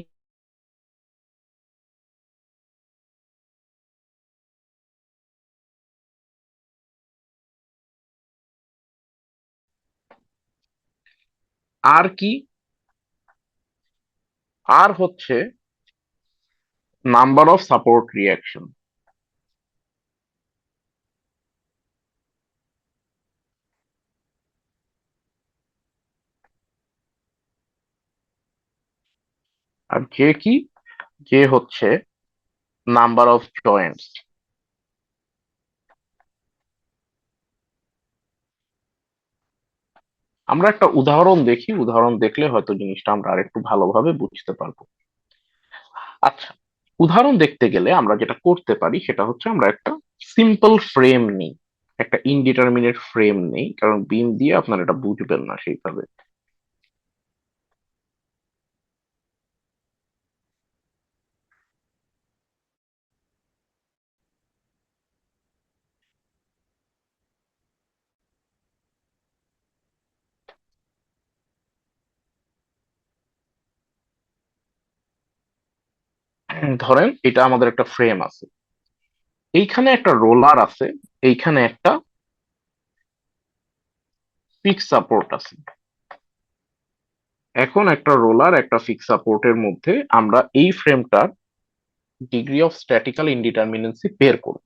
আর কি? আর হচ্ছে নাম্বার অফ সাপোর্ট রিয়াকশন। আর জে কি? জে হচ্ছে নাম্বার অফ জয়েন্টস। আমরা একটা উদাহরণ দেখি, উদাহরণ দেখলে হয়তো জিনিসটা আমরা আরেকটু ভালোভাবে বুঝতে পারবো। আচ্ছা, উদাহরণ দেখতে গেলে আমরা যেটা করতে পারি সেটা হচ্ছে আমরা একটা সিম্পল ফ্রেম নিই, একটা ইনডিটারমিনেট ফ্রেম নেই, কারণ বিম দিয়ে আপনারা এটা বুঝবেন না সেইভাবে। ধরেন এটা আমাদের একটা ফ্রেম আছে, এইখানে একটা রোলার আছে, এইখানে একটা ফিক্স সাপোর্ট আছে। এখন একটা রোলার একটা ফিক্স সাপোর্টের মধ্যে আমরা এই ফ্রেমটার ডিগ্রি অফ স্ট্যাটিক্যাল ইনডিটারমিনেন্সি বের করব।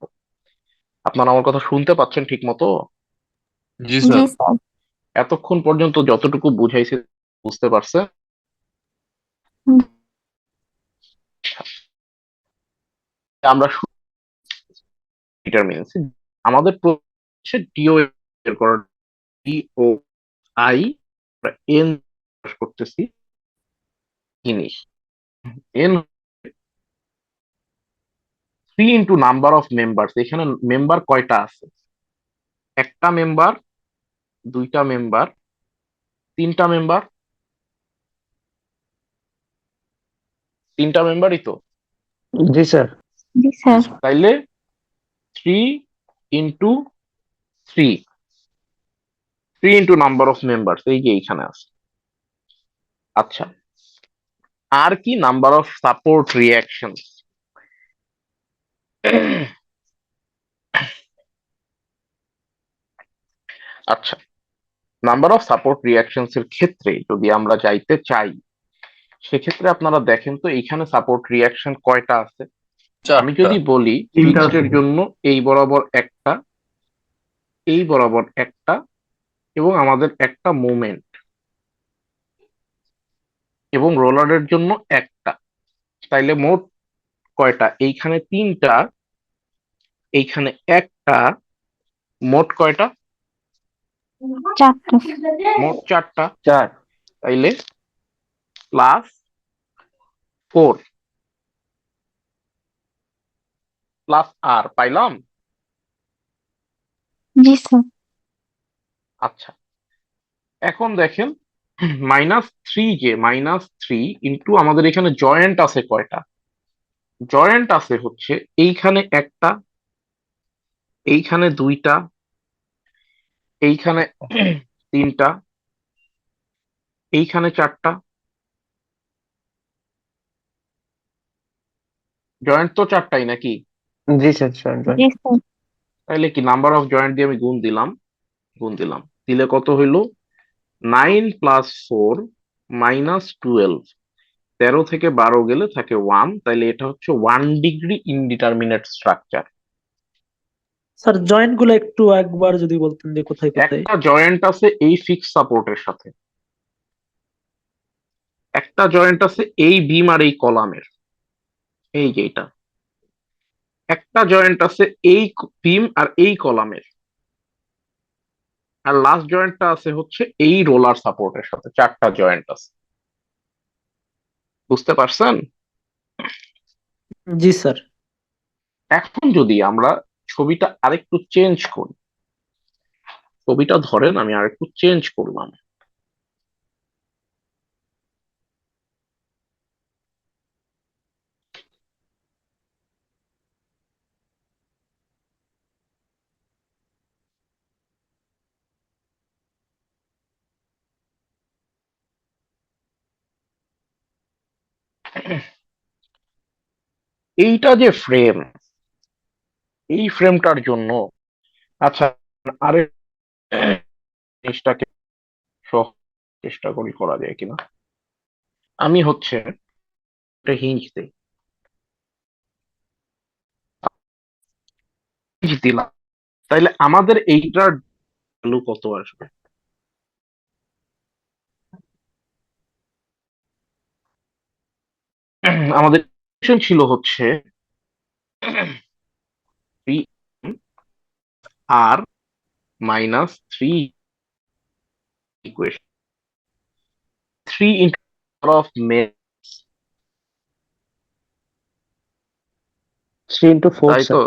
আপনারা আমার কথা শুনতে পাচ্ছেন ঠিক মতো? জি জি স্যার। স্যার। এতক্ষণ পর্যন্ত যতটুকু বুঝাইছি বুঝতে পারছে? আমরা ডিটারমিনেন্সি আমাদের হচ্ছে ডিও বের করার, ডিও আই এন করতেছি জিনিস। N 3 into number of members. এখানে মেম্বার কয়টা আছে? একটা মেম্বার, দুইটা মেম্বার, তিনটা মেম্বার, তিনটা মেম্বারই তো। জি স্যার। জি স্যার। তাইলে 3 into 3, 3 into number of members, এই যে এইখানে আছে। আচ্ছা, আর কি? Number of support reaction. আচ্ছা, নাম্বার অফ সাপোর্ট রিয়াকশনস এর ক্ষেত্রে যদি আমরা যাইতে চাই, সেক্ষেত্রে আপনারা দেখেন তো এইখানে সাপোর্ট রিয়াকশন কয়টা আছে। আমি চারটা। যদি বলি ফিক্সড এর জন্য এই বরাবর একটা, এই বরাবর একটা, এবং আমাদের একটা মোমেন্ট, এবং রোলারের জন্য একটা, তাইলে মোট কয়টা? এইখানে তিনটা, এইখানে একটা, মোট কয়টা? চারটা। মোট চারটা। তাইলে প্লাস 4 প্লাস আর পাইলাম। জি স্যার। আচ্ছা, এখন দেখেন -3, যে -3 ইন্টু আমাদের এখানে জয়েন্ট আছে কয়টা? জয়েন্ট আছে হচ্ছে এইখানে একটা, এইখানে দুইটা, এইখানে তিনটা, এইখানে চারটা। জয়েন্ট তো চারটাই নাকি? জি স্যার স্যার। জি স্যার। তাইলে কি নাম্বার অফ জয়েন্ট দিয়ে আমি গুণ দিলাম, দিলে কত হইলো? 9 প্লাস 4 -12, 13 থেকে 12 গেলে থাকে 1, তাইলে এটা হচ্ছে 1 degree indeterminate structure. Sir joint গুলো একটু একবার যদি বলতেন যে কোথায় কোথায়। একটা জয়েন্ট আছে এই ফিক্স সাপোর্টের সাথে, একটা জয়েন্ট আছে এই বিম আর এই কলামের, এই যে এটা। একটা জয়েন্ট আছে এই বিম আর এই কলামের, আর লাস্ট জয়েন্টটা আছে হচ্ছে এই রোলার সাপোর্টের সাথে। চারটা জয়েন্ট আছে, বুঝতে পারছেন? জি স্যার। এখন যদি আমরা ছবিটা আরেকটু চেঞ্জ করি, ছবিটা ধরেন আমি আরেকটু চেঞ্জ করলাম। এইটা যে ফ্রেম, এই ফ্রেমটার জন্য, আচ্ছা, আরেক জিনিসটাকে সহ চেষ্টা করি করা যায় কিনা। আমি হচ্ছে একটা হিঞ্জ দিই, হিঞ্জ দিলাম, তাইলে আমাদের এইটার ভ্যালু কত আসবে? আমাদের equation ছিল হচ্ছে 3r - 3 equation, 3 into of May, 3 into 4 তাই স্যার। তো।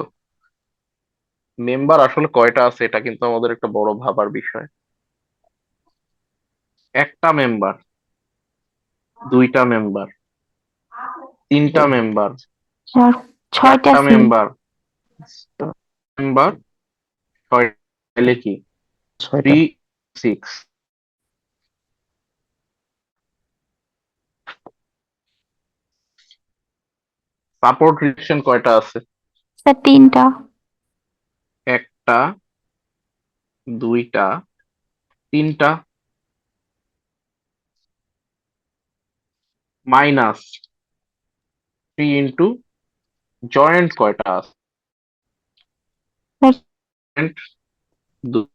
মেম্বার আসলে কয়টা আছে এটা কিন্তু আমাদের একটা বড় ভাবার বিষয়। একটা মেম্বার, দুইটা মেম্বার, তিনটা মেম্বার, স্যার ছয়টা চারটা আছে। মেম্বার, মেম্বার, ছয়, তাহলে কি 6টা। 3 6। সাপোর্ট রিলেশন কয়টা আছে? স্যার তিনটা। একটা, দুইটা, তিনটা, -3 ইন্টু জয়েন্ট কয়টা আছে? স্যার Joint, দু-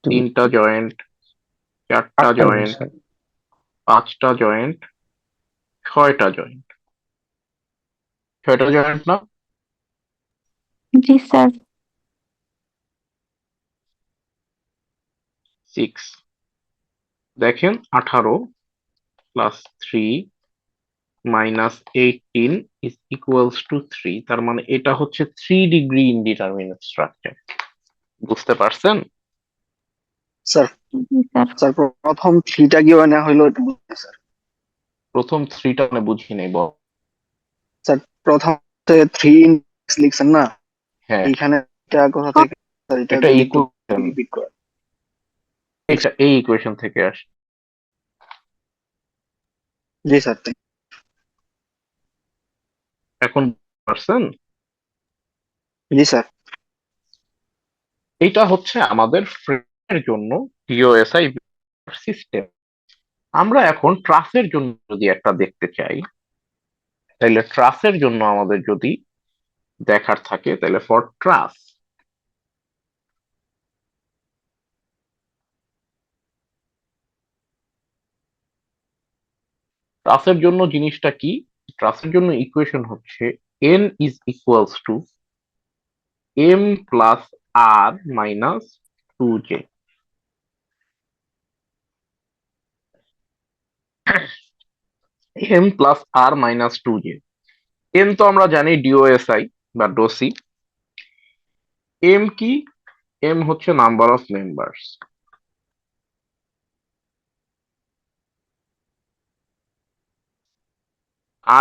দুই। তিনটা জয়েন্ট, চারটা 8টা হবে জয়েন্ট, স্যার। পাঁচটা জয়েন্ট, ছয়টা জয়েন্ট। ছয়টা জয়েন্ট না? জি স্যার। 6। দেখেন 18 প্লাস 3 -18 ইজ ইকুয়ালস টু 3, তার মানে এটা হচ্ছে 3 ডিগ্রি ইনডিটারমিনেট স্ট্রাকচার। বুঝতে পারছেন? স্যার জি স্যার। স্যার প্রথম থ্রিটা কি মানে হইলো এটা বলুন স্যার। প্রথম 3টা মানে বুঝি নাই বল। স্যার প্রথম থ্রি ইন্ডেক্স লিখছেন না, হ্যাঁ, এইখানে এটা কোথা থেকে স্যার, এটা এটা যদি একটু ইকুয়েশন, রিপিট করেন। এটা এই ইকুয়েশন থেকে আসে। জি স্যার। এখন পারছেন? জি স্যার। এটা হচ্ছে আমাদের ফ্রেমের জন্য ডিওএসআই সিস্টেম। আমরা এখন ট্রাসের জন্য যদি একটা দেখতে চাই, তাহলে ট্রাসের জন্য আমাদের যদি দেখার থাকে, তাহলে ফর ট্রাস ট্রাসের জন্য জিনিসটা কি? ট্রাসের জন্য ইকুয়েশন হচ্ছে n is equals two m plus r minus 2j। m plus r minus 2j, n তো আমরা জানি ডিওএসআই বা ডোসি। m কি? m হচ্ছে নাম্বার অফ মেম্বার্স।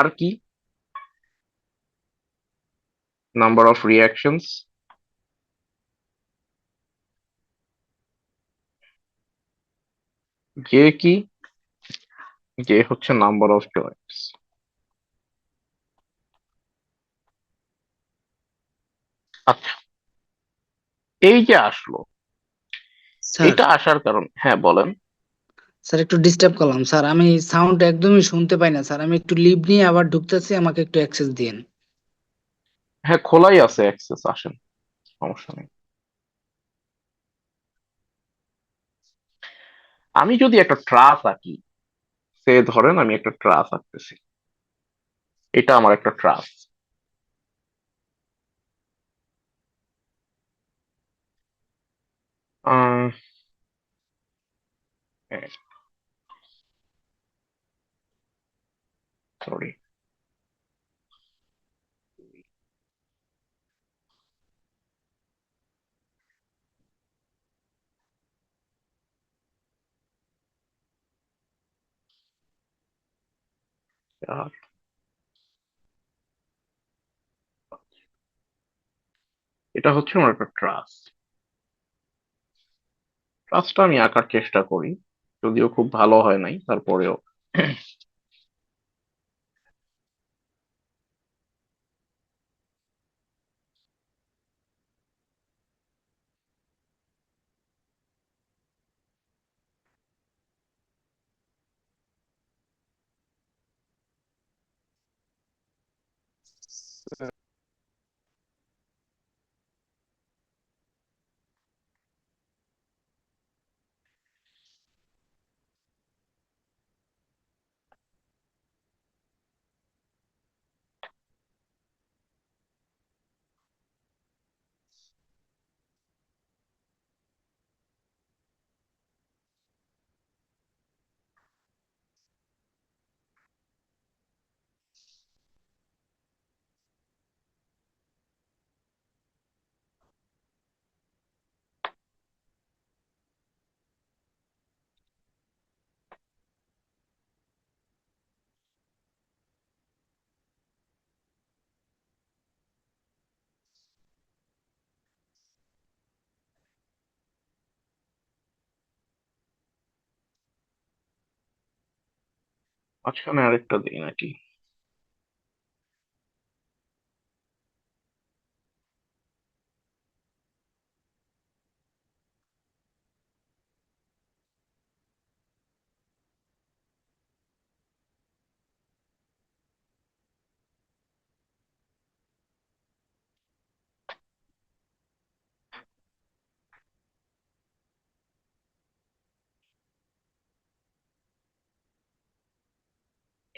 r কি? Number of reactions. j কি? j হচ্ছে নাম্বার অফ জয়েন্টস। আচ্ছা, এই যে আসলো, স্যার এটা আসার কারণ, হ্যাঁ বলেন। স্যার একটু ডিস্টার্ব করলাম স্যার, আমি সাউন্ড একদমই শুনতে পাই না স্যার, আমি একটু লিভ নিয়ে আবার ঢুকতেছি, আমাকে একটু অ্যাক্সেস দিন। হ্যাঁ, খোলাই আছে অ্যাক্সেস, আসেন, সমস্যা নেই। আমি যদি একটা ট্রাস আঁকি, সে ধরেন আমি একটা ট্রাস আঁকতেছি, এটা আমার একটা ট্রাস। সরি, এটা হচ্ছে আমার একটা ট্রাস। ট্রাসটা আমি আঁকার চেষ্টা করি, যদিও খুব ভালো হয় নাই, তারপরেও। মাঝখানে আরেকটা দিই নাকি?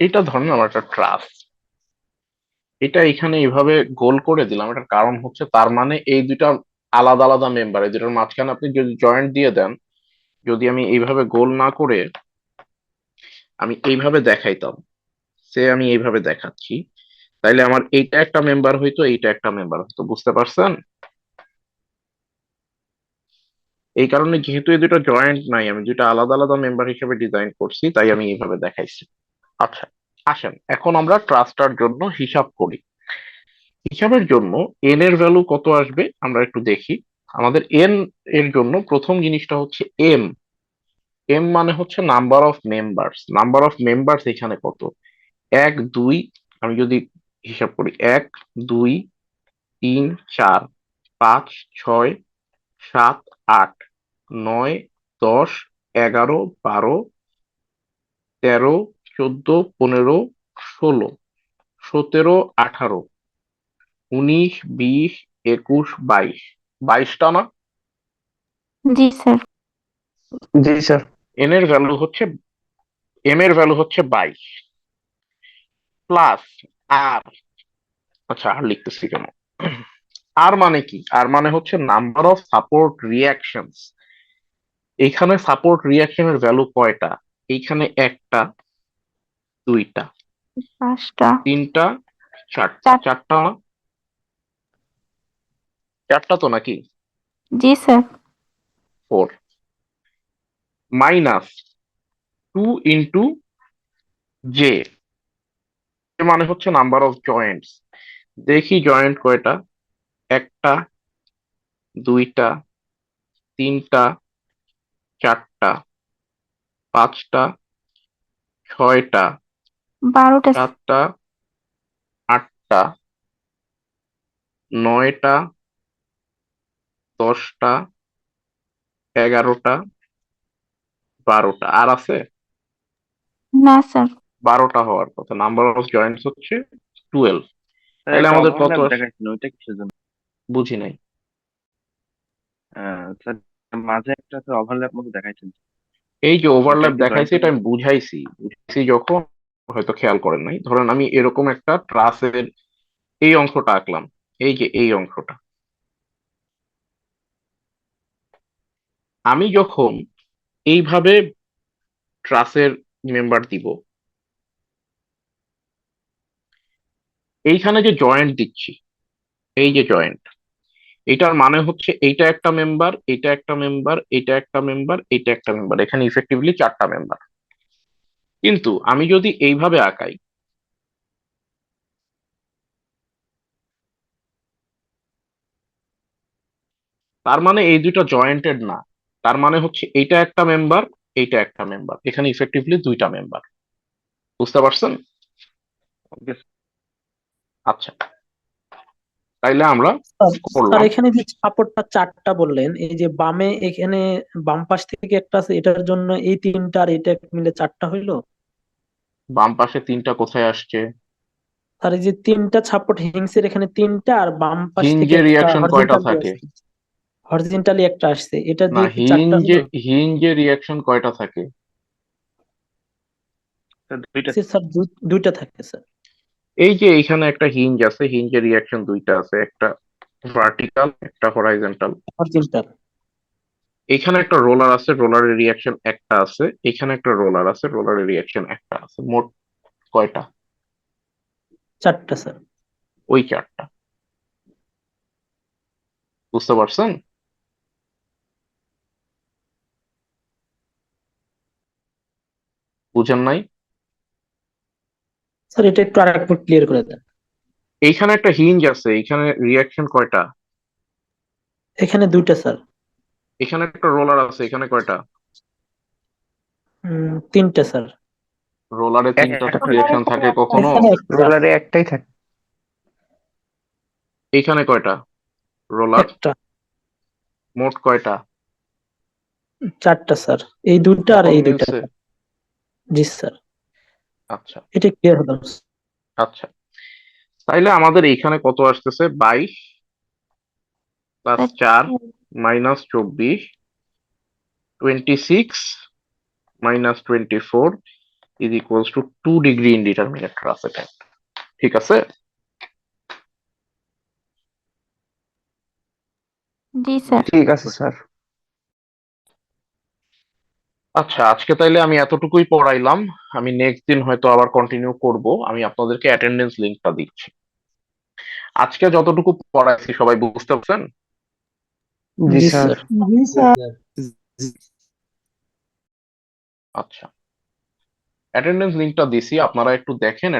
এটা ধরেন আমার একটা ট্রাস, এটা এখানে এইভাবে গোল করে দিলাম। এটার কারণ হচ্ছে, তার মানে এই দুইটা আলাদা আলাদা মেম্বার, এই দুটার মাঝখানে আপনি যদি জয়েন্ট দিয়ে দেন, যদি আমি এইভাবে গোল না করে আমি এইভাবে দেখাইতাম, সে আমি এইভাবে দেখাচ্ছি, তাইলে আমার এইটা একটা মেম্বার হইতো, এইটা একটা মেম্বার হইতো, বুঝতে পারছেন? এই কারণে যেহেতু এই দুটো জয়েন্ট নাই, আমি দুটো আলাদা আলাদা মেম্বার হিসেবে ডিজাইন করছি, তাই আমি এইভাবে দেখাইছি। আচ্ছা, আসেন এখন আমরা ট্রাস্টার জন্য হিসাব করি। হিসাবের জন্য এন এর ভ্যালু কত আসবে আমরা একটু দেখি। আমাদের এন এর জন্য প্রথম জিনিসটা হচ্ছে এম। এম মানে হচ্ছে number of members. Number of members এখানে কত? এক, দুই। আমি যদি হিসাব করি, এক, দুই, তিন, চার, পাঁচ, ছয়, সাত, আট, নয়, 10, 11, 12, 13, 14, 15, 16, 17, 18, 19, 20, 21, 22। 22টা না? জি স্যার। জি স্যার। এন এর ভ্যালু হচ্ছে, এম এর ভ্যালু হচ্ছে 22 প্লাস আর। আচ্ছা, আর লিখতেছি কেন? আর মানে কি? আর মানে হচ্ছে নাম্বার অফ সাপোর্ট রিয়াকশনস। এখানে সাপোর্ট রিয়াকশনের ভ্যালু কয়টা? এইখানে একটা, দুইটা, 5টা। তিনটা, চারটা। 4। চারটা না? চারটা তো নাকি? জি স্যার। 4 মাইনাস 2 ইন্টু জে, মানে হচ্ছে নাম্বার অফ জয়েন্টস। দেখি জয়েন্ট কয়টা। একটা, দুইটা, তিনটা, চারটা, পাঁচটা, ছয়টা, 12টা। সাতটা, আটটা, নয়টা, 10টা, 11টা, 12টা। আর আছে? না স্যার। 12টা হওয়ার কথা। নাম্বার অফ জয়েন্টস হচ্ছে 12। স্যার তাহলে একটা আমাদের কত ওভারল্যাপ দেখাচ্ছিল, ওইটা কিসের জন্য? বুঝি নাই। স্যার মাঝে একটা স্যার ওভারল্যাপ মতো দেখাচ্ছিল, এই যে ওইটা ওভারল্যাপ কি দেখাইছে, জয়েন্টের এটা আমি জন্য? বুঝাইছি বুঝাইছি যখন, হয়তো খেয়াল করেন নাই। ধরেন আমি এরকম একটা ট্রাসের এই অংশটা আঁকলাম, এই যে এই অংশটা। আমি যখন এইভাবে ট্রাসের মেম্বার দিব, এইখানে যে জয়েন্ট দিচ্ছি, এই যে জয়েন্ট, এটার মানে হচ্ছে এইটা একটা মেম্বার, এটা একটা মেম্বার, এটা একটা মেম্বার, এটা একটা মেম্বার। এখানে ইফেক্টিভলি চারটা মেম্বার। কিন্তু আমি যদি এইভাবে আঁকাই, তার মানে এই দুটো জয়েন্টেড না। তার মানে হচ্ছে এইটা একটা মেম্বার, এইটা একটা মেম্বার। এখানে ইফেক্টিভলি দুইটা মেম্বার। বুঝতে পারছেন? ওকে আচ্ছা, তাইলে আমরা স্যার স্যার, করলাম। এখানে যে সাপোর্টটা 4টা বললেন, এই যে বামে এখানে বাম পাশ থেকে একটা আছে, এটার জন্য এই 3টা আর এটা মিলে 4টা হইলো। বাম পাশে তিনটা কোথায় আসছে? আর এই যে 3টা সাপোর্ট হিংসের এখানে 3টা, আর বাম পাশ থেকে হিঞ্জে একটা রিয়াকশন কয়টা হরিজন্টালি থাকে? আসছে, হরিজন্টালি একটা আসছে, এটা না, দিয়ে কি 4টা হিঞ্জে হলো? হিঞ্জে রিয়াকশন কয়টা থাকে? স্যার, দুইটা। জি স্যার, দুইটা থাকে স্যার। এই যে এইখানে একটা হিঞ্জ আছে, হিঞ্জের রিয়াকশন দুইটা আছে, একটা ভার্টিক্যাল, একটা হরাইজন্টাল। হরিজন্টাল। এখানে একটা রোলার আছে, রোলারের রিয়াকশন একটা আছে। এখানে একটা রোলার আছে, রোলারের রিয়াকশন একটা আছে। মোট কয়টা? 4টা স্যার। ওই চারটা। বুঝতে পারছেন? বুঝেন নাই? স্যার এটা একটু আরেকবার ক্লিয়ার করে দেন। এইখানে একটা হিঞ্জ আছে, এখানে রিয়াকশন কয়টা? এখানে দুইটা স্যার। এখানে একটা রোলার আছে, এখানে কয়টা? 3টা স্যার। রোলারে তিনটা রিয়াকশন থাকে কখনো? এখানে একটা। রোলারে একটাই থাকে। এইখানে কয়টা রোলার? একটা। মোট কয়টা? 4টা স্যার, এই দুইটা আর এখন এই দুইটা। মিলছে? জি স্যার, আচ্ছা এটা ক্লিয়ার হলো। আচ্ছা, তাইলে আমাদের এইখানে কত আসতেছে? 22 plus 4 minus 24, 26 minus 24 is equals to 2 degree indeterminate transit. ঠিক আছে? জি স্যার। ঠিক আছে স্যার। আচ্ছা, আজকে তাইলে আমি এতটুকুই পড়াইলাম। আমি নেক্সট দিন হয়তো আবার কন্টিনিউ করব। আমি আপনাদেরকে অ্যাটেন্ডেন্স লিঙ্কটা দিচ্ছি। আজকে যতটুকু পড়াইছি সবাই বুঝতে পারছেন? জি জি স্যার। স্যার। আচ্ছা, অ্যাটেন্ডেন্স লিঙ্কটা দিছি, আপনারা একটু দেখেন।